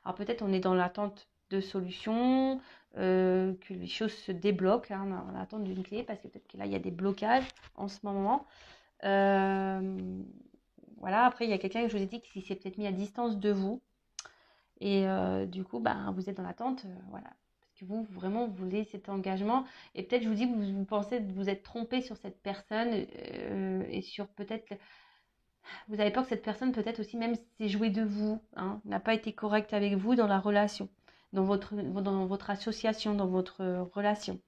Alors peut-être on est dans l'attente de solutions, que les choses se débloquent. On est dans l'attente d'une clé parce que peut-être que là, il y a des blocages en ce moment. Voilà, après, il y a quelqu'un que je vous ai dit qui s'est peut-être mis à distance de vous. Et du coup, vous êtes dans l'attente, voilà. Parce que vous, vraiment, vous voulez cet engagement. Et peut-être, je vous dis, vous pensez que vous êtes trompé sur cette personne et sur peut-être... Vous avez peur que cette personne, peut-être aussi, même s'est jouée de vous, n'a pas été correcte avec vous dans la relation, dans votre association, dans votre relation.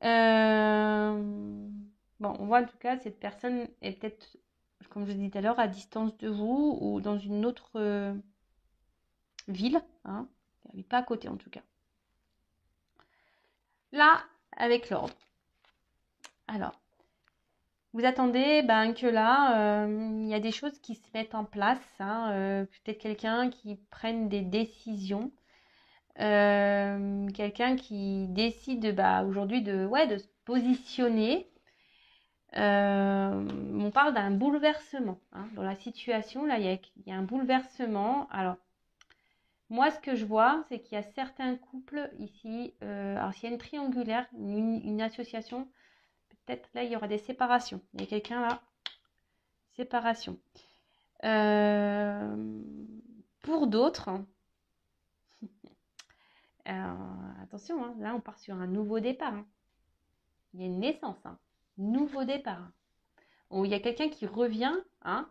Bon, on voit en tout cas, cette personne est peut-être, comme je disais tout à l'heure, à distance de vous ou dans une autre... ville, elle n'est pas à côté en tout cas. Là, avec l'ordre. Alors, vous attendez que là, il y a des choses qui se mettent en place. Peut-être quelqu'un qui prenne des décisions. Quelqu'un qui décide aujourd'hui de se positionner. On parle d'un bouleversement. Dans la situation, là, il y a un bouleversement. Alors, moi, ce que je vois, c'est qu'il y a certains couples ici. Alors, s'il y a une triangulaire, une association, peut-être là, il y aura des séparations. Il y a quelqu'un là, séparation. Pour d'autres, attention, là, on part sur un nouveau départ. Il y a une naissance, nouveau départ. Il y a quelqu'un qui revient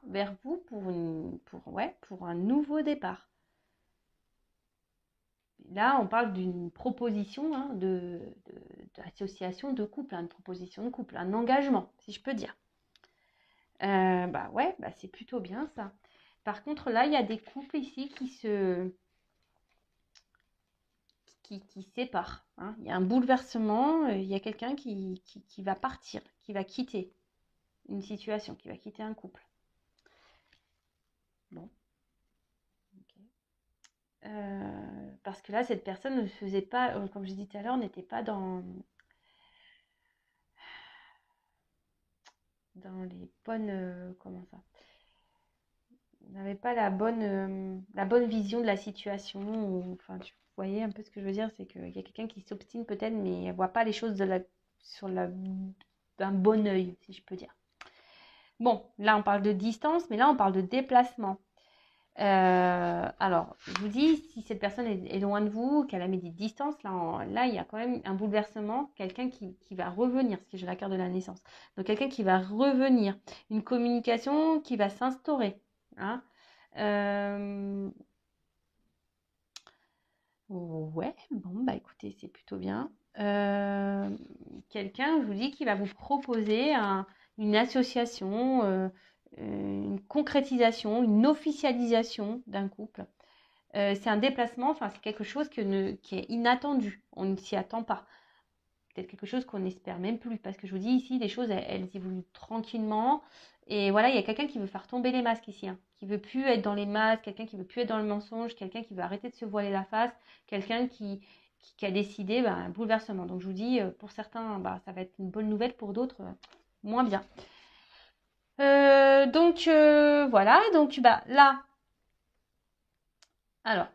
vers vous pour un nouveau départ. Là, on parle d'une proposition d'association de couple, une proposition de couple, un engagement, si je peux dire. C'est plutôt bien ça. Par contre, là, il y a des couples ici qui séparent. Il y a un bouleversement, il y a quelqu'un qui va partir, qui va quitter une situation, qui va quitter un couple. Bon. Parce que là, cette personne ne faisait pas, comme je disais tout à l'heure, n'était pas dans les bonnes... comment ça n'avait pas la bonne vision de la situation. Vous voyez un peu ce que je veux dire, c'est qu'il y a quelqu'un qui s'obstine peut-être, mais ne voit pas les choses d'un bon œil, si je peux dire. Bon, là, on parle de distance, mais là, on parle de déplacement. Alors, je vous dis, si cette personne est loin de vous, qu'elle a mis des distances, là, il y a quand même un bouleversement, quelqu'un qui va revenir, parce que j'ai la carte de la naissance. Donc, quelqu'un qui va revenir, une communication qui va s'instaurer. Hein. Euh, ouais, bon, bah écoutez, c'est plutôt bien. Quelqu'un, je vous dis, qui va vous proposer une association, une concrétisation, une officialisation d'un couple. C'est un déplacement, enfin c'est quelque chose qui est inattendu, on ne s'y attend pas. Peut-être quelque chose qu'on n'espère même plus, parce que je vous dis ici, les choses, elles évoluent tranquillement. Et voilà, il y a quelqu'un qui veut faire tomber les masques ici, hein, qui veut plus être dans les masques, quelqu'un qui veut plus être dans le mensonge, quelqu'un qui veut arrêter de se voiler la face, quelqu'un qui a décidé un bouleversement. Donc je vous dis, pour certains, ça va être une bonne nouvelle, pour d'autres, moins bien. Voilà, donc là, alors,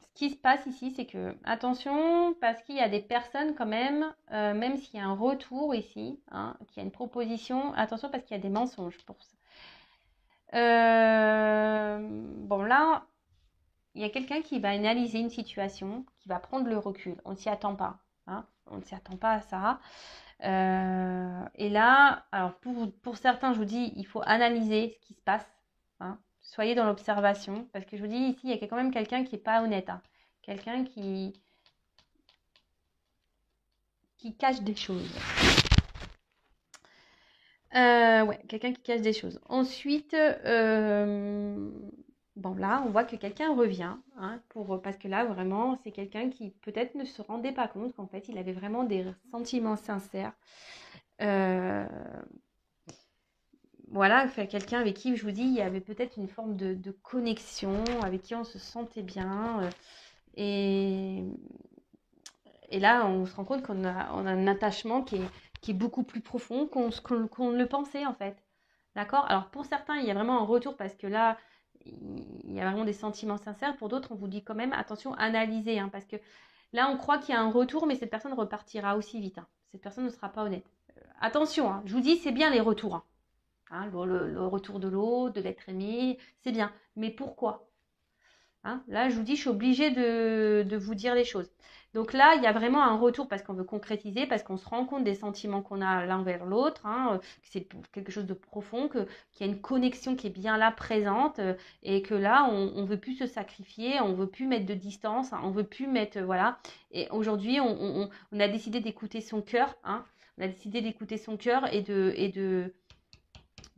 ce qui se passe ici, c'est que, attention, parce qu'il y a des personnes quand même s'il y a un retour ici, hein, qu'il y a une proposition, attention parce qu'il y a des mensonges pour ça. Bon, là, il y a quelqu'un qui va analyser une situation, qui va prendre le recul. On ne s'y attend pas. Hein, on ne s'y attend pas à ça. Et là, alors pour certains, je vous dis, il faut analyser ce qui se passe. Hein. Soyez dans l'observation. Parce que je vous dis, ici, il y a quand même quelqu'un qui n'est pas honnête. Hein. Quelqu'un qui cache des choses. Ouais, quelqu'un qui cache des choses. Ensuite, bon là, on voit que quelqu'un revient, hein, parce que là, vraiment, c'est quelqu'un qui peut-être ne se rendait pas compte qu'en fait, il avait vraiment des sentiments sincères. Voilà, quelqu'un avec qui, je vous dis, il y avait peut-être une forme de connexion, avec qui on se sentait bien. Et, et là, on se rend compte on a un attachement qui est beaucoup plus profond qu'on ne le pensait, en fait. D'accord? Alors, pour certains, il y a vraiment un retour parce que là, il y a vraiment des sentiments sincères. Pour d'autres, on vous dit quand même, attention, analysez. Hein, parce que là, on croit qu'il y a un retour, mais cette personne repartira aussi vite. Hein. Cette personne ne sera pas honnête. Attention, hein, je vous dis, c'est bien les retours. Hein. Hein, le retour de l'autre, de l'être aimé, c'est bien. Mais pourquoi? Hein, là, je vous dis, je suis obligée de vous dire les choses. Donc là, il y a vraiment un retour parce qu'on veut concrétiser, parce qu'on se rend compte des sentiments qu'on a l'un vers l'autre, hein, que c'est quelque chose de profond, qu'il y a une connexion qui est bien là, présente, et que là, on veut plus se sacrifier, on veut plus mettre de distance, hein, on veut plus mettre, voilà. Et aujourd'hui, on a décidé d'écouter son cœur, hein, on a décidé d'écouter son cœur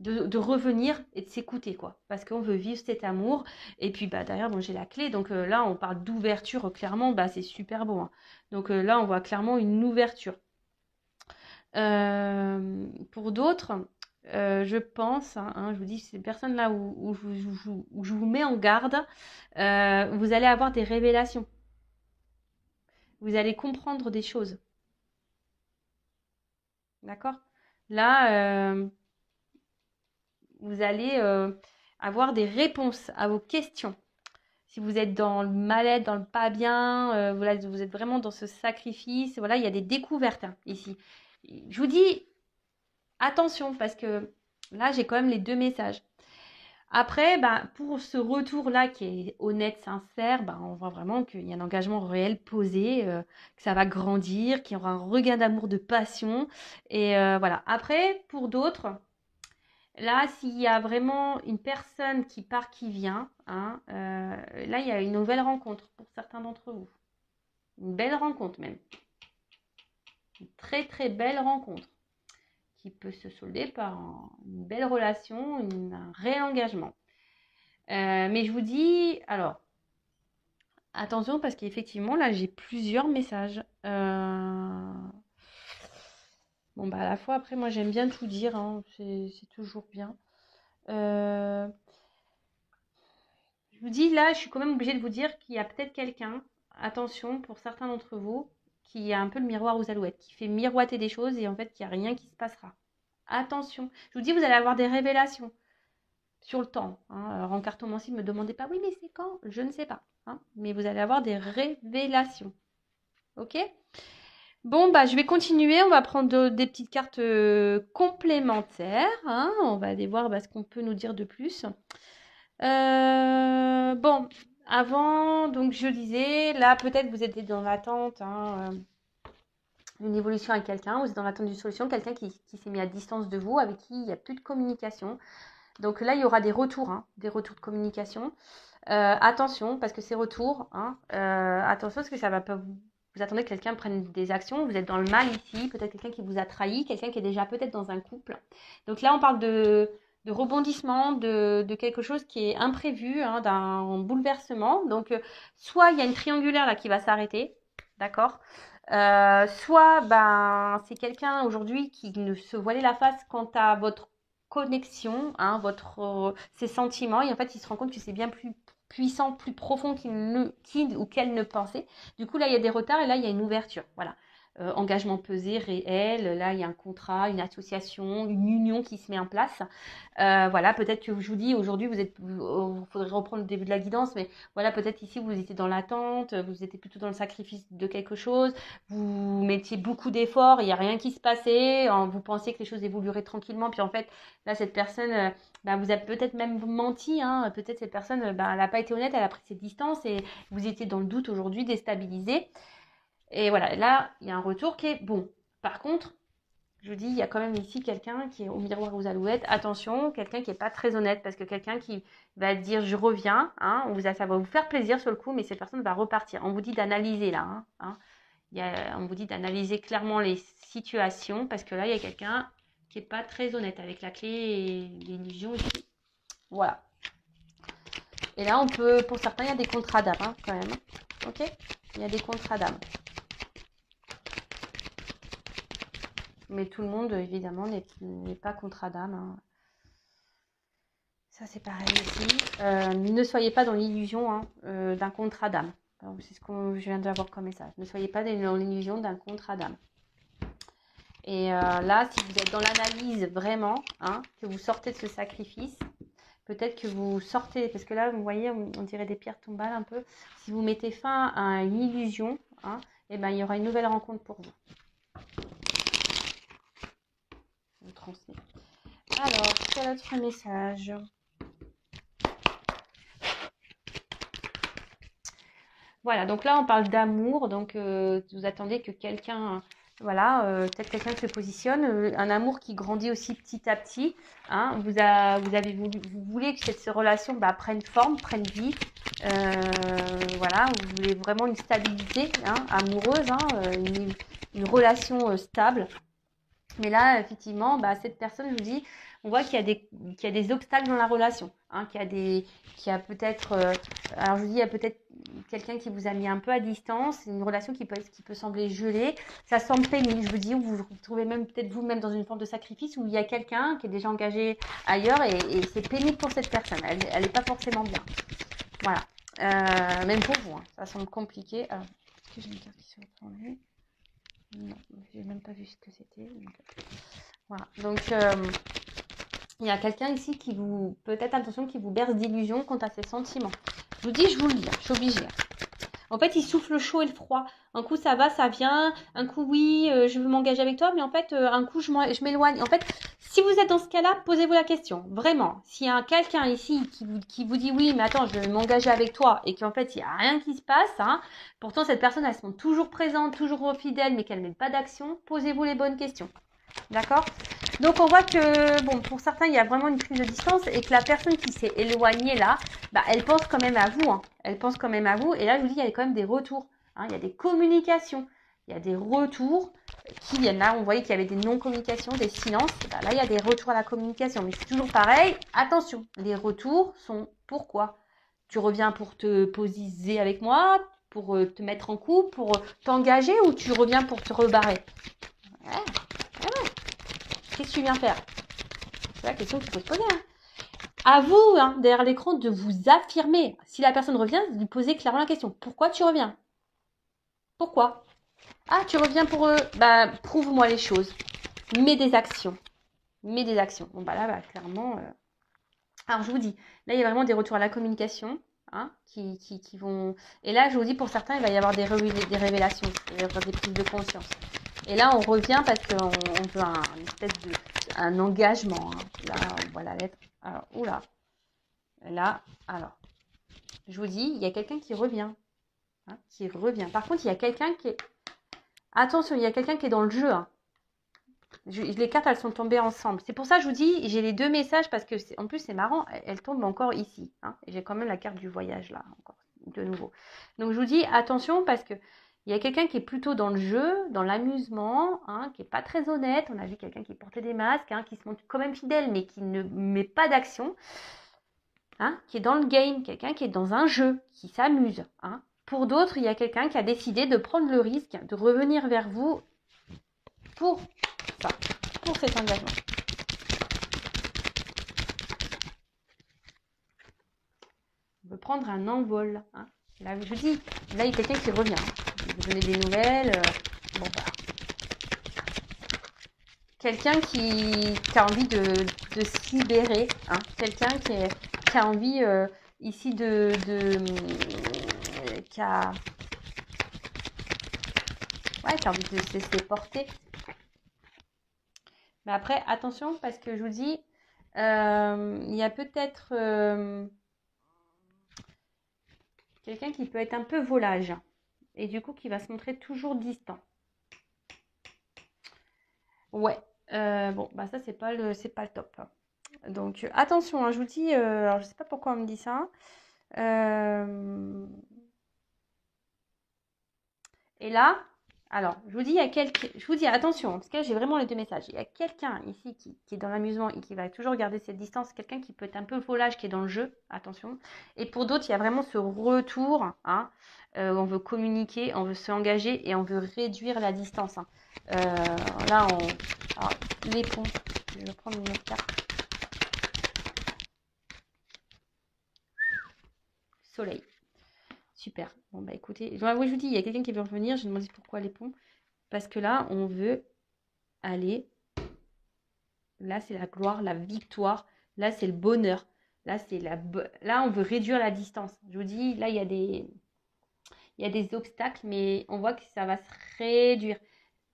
de revenir et de s'écouter, quoi. Parce qu'on veut vivre cet amour. Et puis, derrière, bon, j'ai la clé. Donc là, on parle d'ouverture, clairement, c'est super beau. Hein. Donc là, on voit clairement une ouverture. Pour d'autres, je pense, hein, je vous dis, ces personnes-là où je vous mets en garde, vous allez avoir des révélations. Vous allez comprendre des choses. D'accord? Là, vous allez avoir des réponses à vos questions. Si vous êtes dans le mal-être, dans le pas bien, voilà, vous êtes vraiment dans ce sacrifice, voilà, il y a des découvertes hein, ici. Je vous dis attention parce que là, j'ai quand même les deux messages. Après, pour ce retour-là qui est honnête, sincère, on voit vraiment qu'il y a un engagement réel posé, que ça va grandir, qu'il y aura un regain d'amour, de passion. Et voilà. Après, pour d'autres, là, s'il y a vraiment une personne qui part, qui vient, hein, là, il y a une nouvelle rencontre pour certains d'entre vous. Une belle rencontre même. Une très très belle rencontre qui peut se solder par une belle relation, un réengagement. Mais je vous dis, alors, attention parce qu'effectivement, là, j'ai plusieurs messages. Bon, à la fois, après, moi, j'aime bien tout dire, hein, c'est toujours bien. Je vous dis, là, je suis quand même obligée de vous dire qu'il y a peut-être quelqu'un, attention, pour certains d'entre vous, qui a un peu le miroir aux alouettes, qui fait miroiter des choses et en fait, qu'il n'y a rien qui se passera. Attention. Je vous dis, vous allez avoir des révélations sur le temps. Hein. Alors, en cartomancie, ne me demandez pas, oui, mais c'est quand? Je ne sais pas. Hein. Mais vous allez avoir des révélations. Ok? Bon, bah, je vais continuer. On va prendre des petites cartes complémentaires, hein. On va aller voir ce qu'on peut nous dire de plus. Bon, avant, donc je disais, là, peut-être vous êtes dans l'attente, hein, d'une évolution avec quelqu'un. Vous êtes dans l'attente d'une solution. Quelqu'un qui s'est mis à distance de vous, avec qui il n'y a plus de communication. Donc là, il y aura des retours, hein, des retours de communication. Attention, parce que ces retours, hein, attention, parce que ça va pas vous attendez que quelqu'un prenne des actions, vous êtes dans le mal ici, peut-être quelqu'un qui vous a trahi, quelqu'un qui est déjà peut-être dans un couple. Donc là, on parle de rebondissement, de quelque chose qui est imprévu, hein, d'un bouleversement. Donc, soit il y a une triangulaire là qui va s'arrêter, d'accord? Soit ben, c'est quelqu'un aujourd'hui qui ne se voilait la face quant à votre connexion, hein, ses sentiments, et en fait, il se rend compte que c'est bien plus puissant, plus profond qu'il ou qu'elle ne pensait. Du coup, là, il y a des retards et là, il y a une ouverture. Voilà. Engagement pesé, réel. Là, il y a un contrat, une association, une union qui se met en place. Voilà, peut-être que je vous dis, aujourd'hui, faudrait reprendre le début de la guidance, mais voilà, peut-être ici, vous étiez dans l'attente, vous étiez plutôt dans le sacrifice de quelque chose, vous mettiez beaucoup d'efforts, il n'y a rien qui se passait, vous pensiez que les choses évolueraient tranquillement, puis en fait, là, cette personne, bah, vous a peut-être même menti, hein, peut-être cette personne, bah, elle n'a pas été honnête, elle a pris ses distances et vous étiez dans le doute aujourd'hui, déstabilisé. Et voilà, là, il y a un retour qui est bon. Par contre, je vous dis, il y a quand même ici quelqu'un qui est au miroir aux alouettes. Attention, quelqu'un qui n'est pas très honnête, parce que quelqu'un qui va dire je reviens, hein, ça va vous faire plaisir sur le coup, mais cette personne va repartir. On vous dit d'analyser là, hein. On vous dit d'analyser clairement les situations, parce que là, il y a quelqu'un qui n'est pas très honnête avec la clé et l'illusion ici. Voilà. Et là, pour certains, il y a des contrats d'âme, hein, quand même. Ok? Il y a des contrats d'âme. Mais tout le monde, évidemment, n'est pas contrat d'âme, hein. Ça, c'est pareil ici. Ne soyez pas dans l'illusion, hein, d'un contrat d'âme. C'est ce que je viens d'avoir comme message. Ne soyez pas dans l'illusion d'un contrat d'âme. Et là, si vous êtes dans l'analyse vraiment, hein, que vous sortez de ce sacrifice, peut-être que vous sortez, parce que là, vous voyez, on dirait des pierres tombales un peu. Si vous mettez fin à une illusion, hein, et ben, il y aura une nouvelle rencontre pour vous. Je vous transmets. Alors, quel autre message ? Voilà, donc là, on parle d'amour. Donc, vous attendez que quelqu'un, voilà, peut-être quelqu'un se positionne. Un amour qui grandit aussi petit à petit, hein. Vous voulez que cette relation prenne forme, prenne vie. Voilà, vous voulez vraiment une stabilité, hein, amoureuse, hein, une relation stable. Mais là, effectivement, cette personne, je vous dis, on voit qu'il y a des obstacles dans la relation, hein, qu'il y a peut-être, alors je vous dis, il y a peut-être quelqu'un qui vous a mis un peu à distance, une relation qui peut sembler gelée, ça semble pénible, je vous dis, vous vous retrouvez même peut-être vous-même dans une forme de sacrifice où il y a quelqu'un qui est déjà engagé ailleurs et c'est pénible pour cette personne, elle n'est pas forcément bien. Voilà, même pour vous, hein, ça semble compliqué. Alors, est-ce que j'ai une carte qui se reprend? Non, j'ai même pas vu ce que c'était. Voilà. Donc, il y a quelqu'un ici qui vous, peut-être attention, qui vous berce d'illusions quant à ses sentiments. Je vous dis, je vous le dis, je suis obligée. En fait, il souffle le chaud et le froid. Un coup, ça va, ça vient. Un coup, oui, je veux m'engager avec toi. Mais en fait, un coup, je m'éloigne. En fait, si vous êtes dans ce cas-là, posez-vous la question. Vraiment, s'il y a quelqu'un ici qui vous dit oui, mais attends, je vais m'engager avec toi et qu'en fait, il n'y a rien qui se passe, hein, pourtant, cette personne, elle se montre toujours présente, toujours fidèle, mais qu'elle ne met pas d'action, posez-vous les bonnes questions. D'accord ? Donc, on voit que, bon, pour certains, il y a vraiment une prise de distance et que la personne qui s'est éloignée là, elle pense quand même à vous, hein. Elle pense quand même à vous. Et là, je vous dis, il y a quand même des retours, hein. Il y a des communications, il y a des retours qui viennent. Là, on voyait qu'il y avait des non-communications, des silences. Là, il y a des retours à la communication. Mais c'est toujours pareil. Attention, les retours sont pourquoi ? Tu reviens pour te posiser avec moi, pour te mettre en couple, pour t'engager ou tu reviens pour te rebarrer ? Ouais. Qu'est-ce que tu viens faire ? C'est la question qu'il faut se poser, hein. À vous, hein, derrière l'écran, de vous affirmer. Si la personne revient, de lui poser clairement la question. Pourquoi tu reviens ? Pourquoi ? Ah, tu reviens pour eux. Prouve-moi les choses. Mets des actions. Mets des actions. Bon, là, clairement. Alors, je vous dis, là, il y a vraiment des retours à la communication. hein, qui vont... Et là, je vous dis, pour certains, il va y avoir des révélations, il va y avoir des prises de conscience. Et là, on revient parce qu'on veut une espèce un engagement. Hein. Là, on voit la lettre. Alors, oula. Là, alors, je vous dis, il y a quelqu'un qui revient. Hein, qui revient. Par contre, il y a quelqu'un qui est... Attention, il y a quelqu'un qui est dans le jeu. Hein. Les cartes, elles sont tombées ensemble. C'est pour ça que je vous dis, j'ai les deux messages parce que, en plus, c'est marrant, elles tombent encore ici. Hein. J'ai quand même la carte du voyage là, encore de nouveau. Donc, je vous dis, attention parce que il y a quelqu'un qui est plutôt dans le jeu, dans l'amusement, hein, qui n'est pas très honnête. On a vu quelqu'un qui portait des masques, hein, qui se montre quand même fidèle, mais qui ne met pas d'action. Hein, qui est dans le game, quelqu'un qui est dans un jeu, qui s'amuse. Hein. Pour d'autres, il y a quelqu'un qui a décidé de prendre le risque de revenir vers vous pour ça, pour cet engagement. On veut prendre un envol. Hein. Là, je vous dis, là, il y a quelqu'un qui revient. Hein. Vous donnez des nouvelles. Bon, bah. Quelqu'un qui a envie de se libérer. Hein. Quelqu'un qui a envie ici qui a envie de se laisser porter. Mais après, attention, parce que je vous dis, il y a peut-être quelqu'un qui peut être un peu volage. Et du coup, qui va se montrer toujours distant. Ouais. Bon, bah ça, c'est pas le top. Donc, attention, hein, je vous dis, alors je sais pas pourquoi on me dit ça. Et là, alors, je vous dis, attention, parce que là, j'ai vraiment les deux messages. Il y a quelqu'un ici qui est dans l'amusement et qui va toujours garder cette distance. Quelqu'un qui peut être un peu volage, qui est dans le jeu, attention. Et pour d'autres, il y a vraiment ce retour, hein, où on veut communiquer, on veut s'engager et on veut réduire la distance. Hein. Là, alors, les ponts, je vais prendre une autre carte. Soleil. Super. Bon, bah écoutez, je vous dis, il y a quelqu'un qui veut revenir. Je me demande pourquoi les ponts. Parce que là, on veut aller. Là, c'est la gloire, la victoire. Là, c'est le bonheur. Là, là, on veut réduire la distance. Je vous dis, là, il y a des obstacles, mais on voit que ça va se réduire.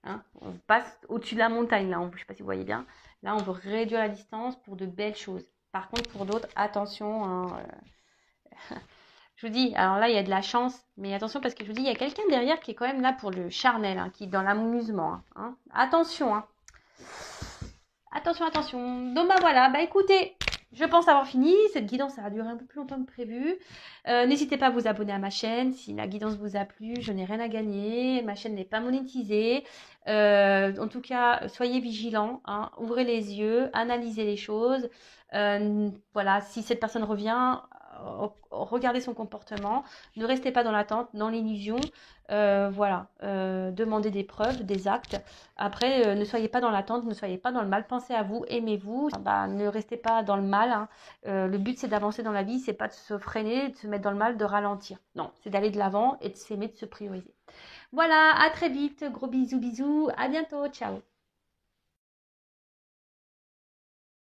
Hein, on passe au-dessus de la montagne, là. Je ne sais pas si vous voyez bien. Là, on veut réduire la distance pour de belles choses. Par contre, pour d'autres, attention. Hein, je vous dis, alors là, il y a de la chance, mais attention parce que je vous dis, il y a quelqu'un derrière qui est quand même là pour le charnel, hein, qui est dans l'amusement. Hein. Attention, hein. Attention. Donc, bah voilà, bah écoutez, je pense avoir fini. Cette guidance, ça a duré un peu plus longtemps que prévu. N'hésitez pas à vous abonner à ma chaîne. Si la guidance vous a plu, je n'ai rien à gagner. Ma chaîne n'est pas monétisée. En tout cas, soyez vigilants. Hein, ouvrez les yeux, analysez les choses. Voilà, si cette personne revient, regardez son comportement. Ne restez pas dans l'attente, dans l'illusion. Voilà, demandez des preuves, des actes. Après, ne soyez pas dans l'attente, ne soyez pas dans le mal. Pensez à vous, aimez-vous. Bah, ne restez pas dans le mal. Hein. Le but, c'est d'avancer dans la vie. C'est pas de se freiner, de se mettre dans le mal, de ralentir. Non, c'est d'aller de l'avant et de s'aimer, de se prioriser. Voilà, à très vite. Gros bisous. À bientôt. Ciao.